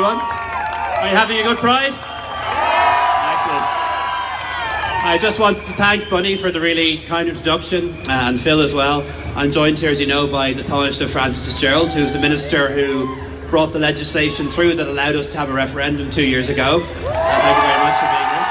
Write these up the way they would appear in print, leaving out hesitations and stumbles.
everyone. Are you having a good Pride? Excellent. I just wanted to thank Bunny for the really kind introduction, and Phil as well. I'm joined here, as you know, by the Taoiseach Francis Fitzgerald, who's the minister who brought the legislation through that allowed us to have a referendum 2 years ago. Thank you very much for being here.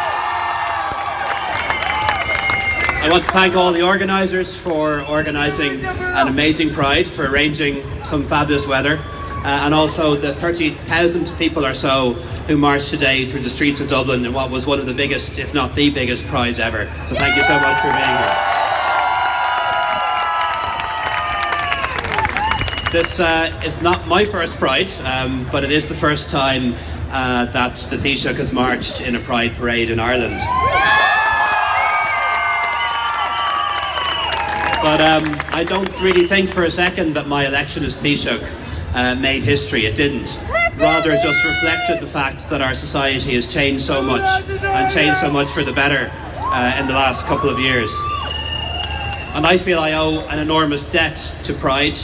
I want to thank all the organisers for organising an amazing Pride, for arranging some fabulous weather, and also the 30,000 people or so who marched today through the streets of Dublin in what was one of the biggest, if not the biggest, Prides ever. So thank you so much for being here. This is not my first Pride, but it is the first time that the Taoiseach has marched in a Pride parade in Ireland. But I don't really think for a second that my election as Taoiseach made history. It didn't. Rather, it just reflected the fact that our society has changed so much, and changed so much for the better in the last couple of years. And I feel I owe an enormous debt to Pride,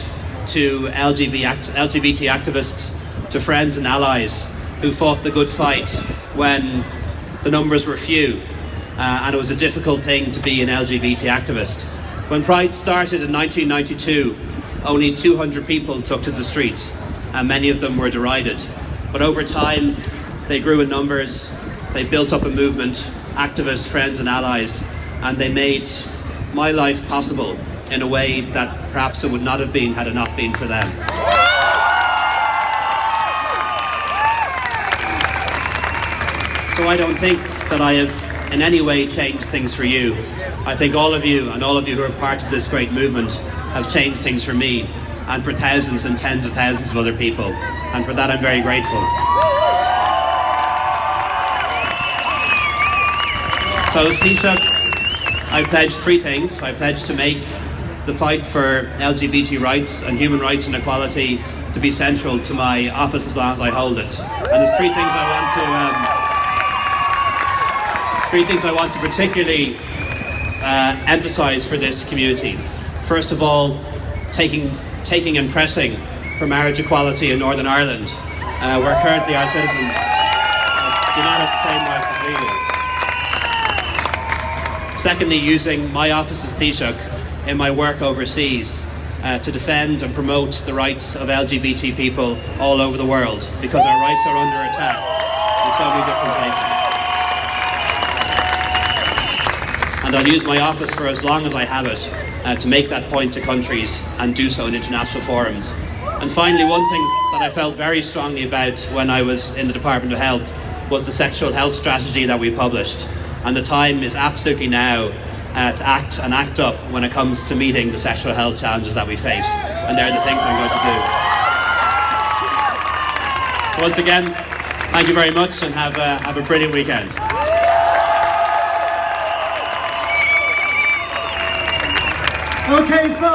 to LGBT activists, to friends and allies who fought the good fight when the numbers were few, and it was a difficult thing to be an LGBT activist. When Pride started in 1992, only 200 people took to the streets, and many of them were derided. But over time, they grew in numbers, they built up a movement, activists, friends and allies, and they made my life possible in a way that perhaps it would not have been had it not been for them. So I don't think that I have in any way changed things for you. I think all of you, and all of you who are part of this great movement, have changed things for me, and for thousands and tens of thousands of other people. And for that I'm very grateful. So as Taoiseach, I pledged three things. I pledged to make the fight for LGBT rights and human rights and equality to be central to my office as long as I hold it. And there's three things I want to particularly emphasise for this community. First of all, taking and pressing for marriage equality in Northern Ireland, where currently our citizens do not have the same rights as we do. Secondly, using my office as Taoiseach in my work overseas to defend and promote the rights of LGBT people all over the world, because our rights are under attack in so many different places. And I'll use my office for as long as I have it to make that point to countries and do so in international forums. And finally, one thing that I felt very strongly about when I was in the Department of Health was the sexual health strategy that we published. And the time is absolutely now to act up when it comes to meeting the sexual health challenges that we face. And they're the things I'm going to do. So once again, thank you very much, and have a brilliant weekend. Okay, folks.